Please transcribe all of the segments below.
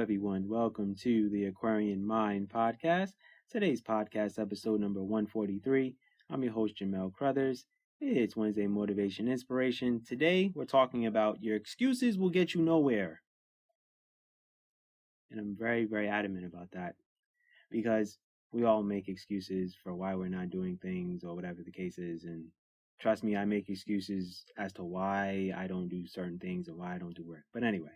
everyone. Welcome to the Aquarian Mind podcast. Today's podcast, episode number 143. I'm your host, Jamel Crothers. It's Wednesday Motivation Inspiration. Today, we're talking about your excuses will get you nowhere. And I'm very, very adamant about that because we all make excuses for why we're not doing things or whatever the case is. And trust me, I make excuses as to why I don't do certain things and why I don't do work. But anyway.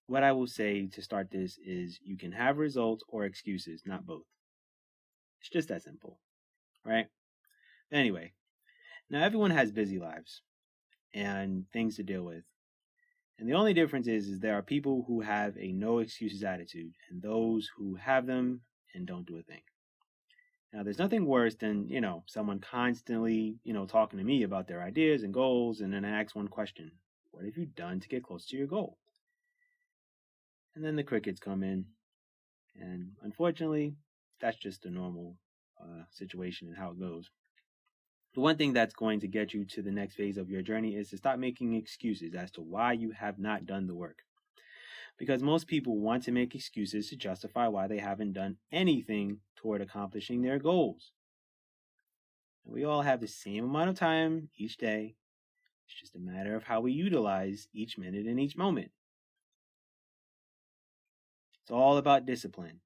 What I will say to start this is you can have results or excuses, not both. It's just that simple, right? Anyway, now everyone has busy lives and things to deal with. And the only difference is there are people who have a no excuses attitude and those who have them and don't do a thing. Now, there's nothing worse than, someone constantly, talking to me about their ideas and goals. And then I ask one question: what have you done to get close to your goal? And then the crickets come in. And unfortunately, that's just a normal situation and how it goes. The one thing that's going to get you to the next phase of your journey is to stop making excuses as to why you have not done the work. Because most people want to make excuses to justify why they haven't done anything toward accomplishing their goals. We all have the same amount of time each day. It's just a matter of how we utilize each minute and each moment. It's all about discipline.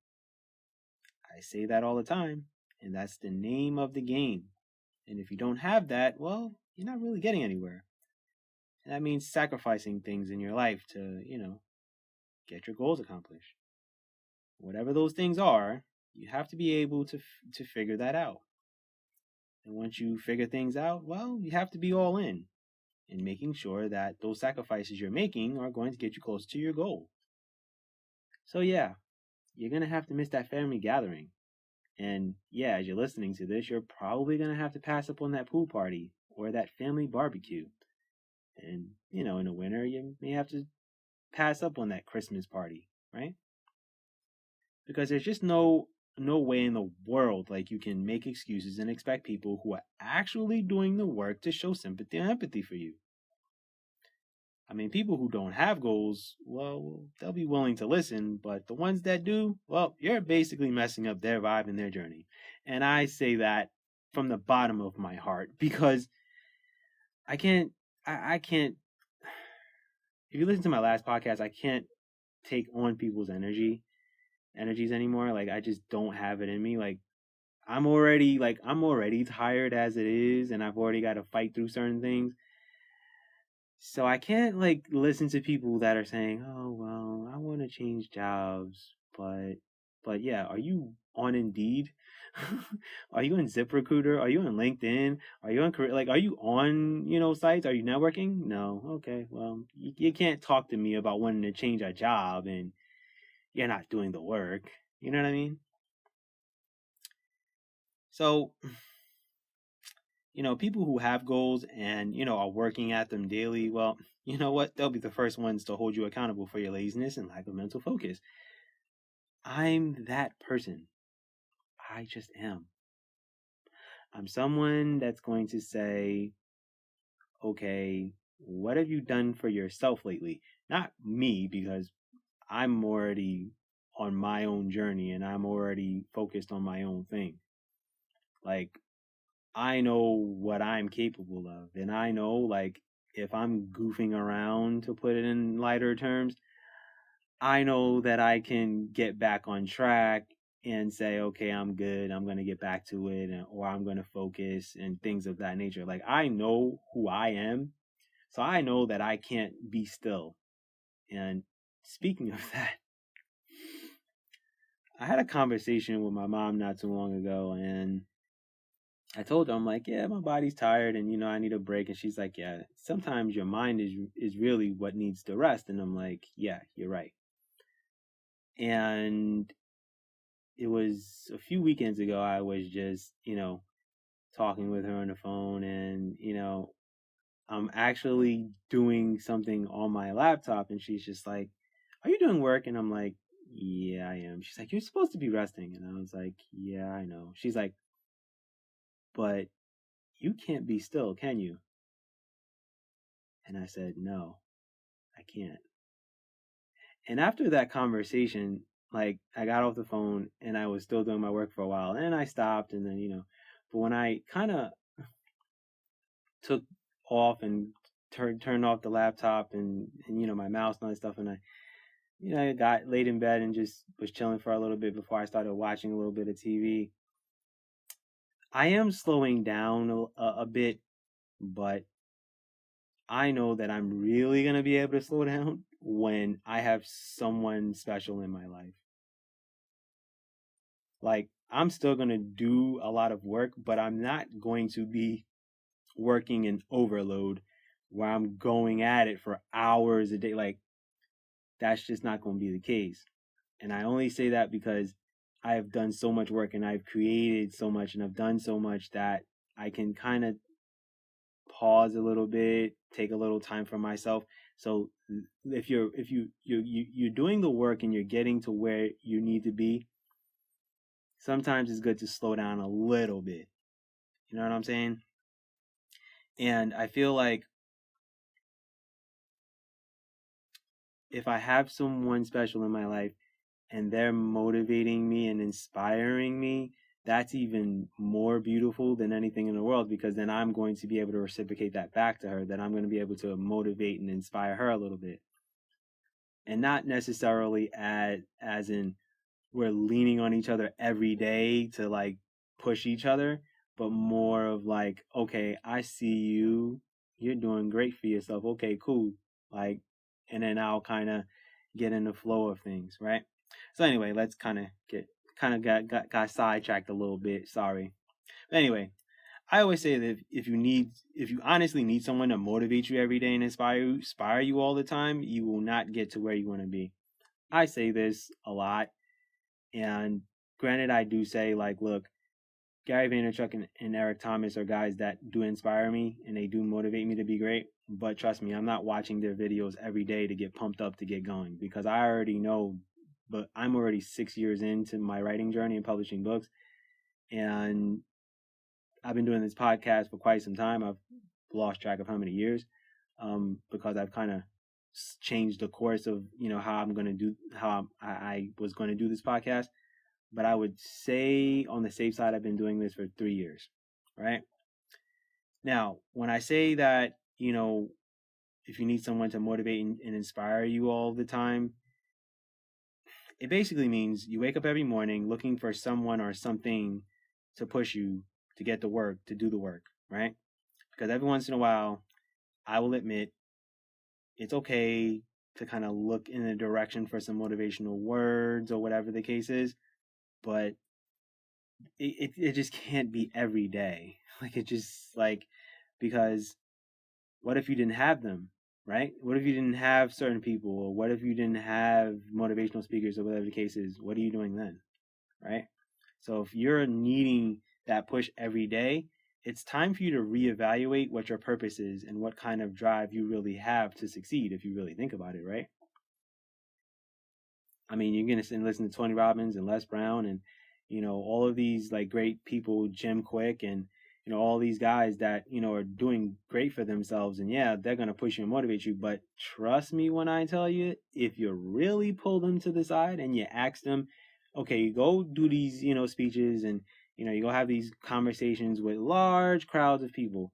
I say that all the time, and that's the name of the game. And if you don't have that, well, you're not really getting anywhere. And that means sacrificing things in your life to, get your goals accomplished. Whatever those things are, you have to be able to figure that out. And once you figure things out, well, you have to be all in making sure that those sacrifices you're making are going to get you close to your goal. So yeah, you're going to have to miss that family gathering. And yeah, as you're listening to this, you're probably going to have to pass up on that pool party or that family barbecue. And, in the winter, you may have to pass up on that Christmas party, right? Because there's just no way in the world like you can make excuses and expect people who are actually doing the work to show sympathy and empathy for you. I mean, people who don't have goals, well, they'll be willing to listen, but the ones that do, well, you're basically messing up their vibe and their journey. And I say that from the bottom of my heart because I can't, if you listen to my last podcast, I can't take on people's energies anymore. Like, I just don't have it in me. Like, I'm already tired as it is, and I've already got to fight through certain things. So I can't listen to people that are saying, "Oh, well, I want to change jobs, but yeah, are you on Indeed? Are you on ZipRecruiter? Are you on LinkedIn? Are you on are you on, sites? Are you networking? No. Okay. Well, you can't talk to me about wanting to change a job and you're not doing the work. You know what I mean? So, people who have goals and, are working at them daily, well, you know what? They'll be the first ones to hold you accountable for your laziness and lack of mental focus. I'm that person. I just am. I'm someone that's going to say, okay, what have you done for yourself lately? Not me, because I'm already on my own journey and I'm already focused on my own thing. I know what I'm capable of, and I know, if I'm goofing around, to put it in lighter terms, I know that I can get back on track and say, okay, I'm good, I'm going to get back to it, or I'm going to focus and things of that nature. I know who I am, so I know that I can't be still. And speaking of that, I had a conversation with my mom not too long ago, and I told her, I'm like, yeah, my body's tired and, I need a break. And she's like, yeah, sometimes your mind is really what needs to rest. And I'm like, yeah, you're right. And it was a few weekends ago, I was just, talking with her on the phone and, I'm actually doing something on my laptop. And she's just like, are you doing work? And I'm like, yeah, I am. She's like, you're supposed to be resting. And I was like, yeah, I know. She's like, but you can't be still, can you? And I said, no, I can't. And after that conversation, like I got off the phone and I was still doing my work for a while, and then I stopped, and then but when I kind of took off and turned off the laptop and my mouse and all that stuff, and I got laid in bed and just was chilling for a little bit before I started watching a little bit of TV. I am slowing down a bit, but I know that I'm really going to be able to slow down when I have someone special in my life. Like, I'm still going to do a lot of work, but I'm not going to be working in overload where I'm going at it for hours a day. Like, that's just not going to be the case. And I only say that because I have done so much work and I've created so much and I've done so much that I can kind of pause a little bit, take a little time for myself. So if you're doing the work and you're getting to where you need to be, sometimes it's good to slow down a little bit. You know what I'm saying? And I feel like if I have someone special in my life and they're motivating me and inspiring me, that's even more beautiful than anything in the world, because then I'm going to be able to reciprocate that back to her, that I'm going to be able to motivate and inspire her a little bit. And not necessarily as in we're leaning on each other every day to like push each other, but more of like, okay, I see you, you're doing great for yourself. Okay, cool. Like, and then I'll kind of get in the flow of things, right? So anyway, let's got sidetracked a little bit. Sorry. But anyway, I always say that if you honestly need someone to motivate you every day and inspire you all the time, you will not get to where you want to be. I say this a lot, and granted, I do say like, look, Gary Vaynerchuk and Eric Thomas are guys that do inspire me and they do motivate me to be great. But trust me, I'm not watching their videos every day to get pumped up to get going, because I already know. But I'm already 6 years into my writing journey and publishing books, and I've been doing this podcast for quite some time. I've lost track of how many years, because I've kind of changed the course of how I was going to do this podcast. But I would say on the safe side, I've been doing this for 3 years, right? Now, when I say that, if you need someone to motivate and inspire you all the time, it basically means you wake up every morning looking for someone or something to push you to get the work, to do the work, right? Because every once in a while, I will admit, it's okay to kind of look in a direction for some motivational words or whatever the case is, but it just can't be every day. Like, it just like, because what if you didn't have them, right? What if you didn't have certain people, or what if you didn't have motivational speakers or whatever the case is? What are you doing then, right? So if you're needing that push every day, it's time for you to reevaluate what your purpose is and what kind of drive you really have to succeed, if you really think about it, right? I mean, you're going to sit and listen to Tony Robbins and Les Brown and, all of these like great people, Jim Quick, and, all these guys that, are doing great for themselves. And yeah, they're going to push you and motivate you. But trust me when I tell you, if you really pull them to the side and you ask them, okay, go do these, speeches, and, you go have these conversations with large crowds of people.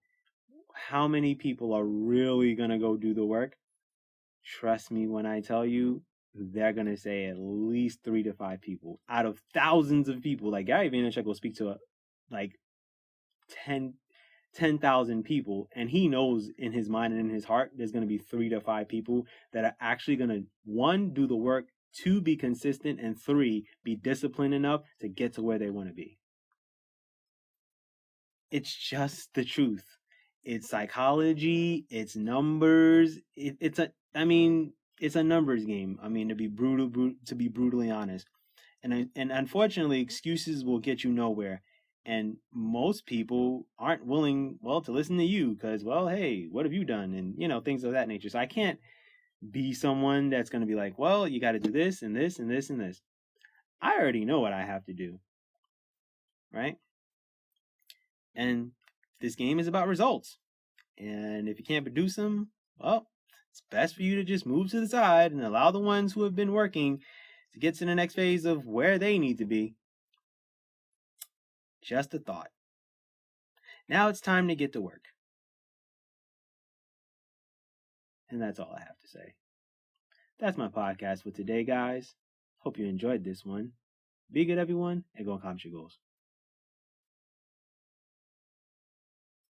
How many people are really going to go do the work? Trust me when I tell you, they're going to say at least 3 to 5 people out of thousands of people. Like, Gary Vaynerchuk will speak to like 10,000 people, and he knows in his mind and in his heart there's going to be 3 to 5 people that are actually going to, 1, do the work, 2, be consistent, and 3, be disciplined enough to get to where they want to be. It's just the truth. It's psychology, it's numbers. It's a numbers game. I mean, to be brutally honest. And unfortunately, excuses will get you nowhere. And most people aren't willing, to listen to you because, hey, what have you done? And, things of that nature. So I can't be someone that's going to be like, well, you got to do this and this and this and this. I already know what I have to do. Right? And this game is about results. And if you can't produce them, well, It's best for you to just move to the side and allow the ones who have been working to get to the next phase of where they need to be. Just a thought. Now it's time to get to work. And that's all I have to say. That's my podcast for today, guys. Hope you enjoyed this one. Be good, everyone, and go accomplish your goals.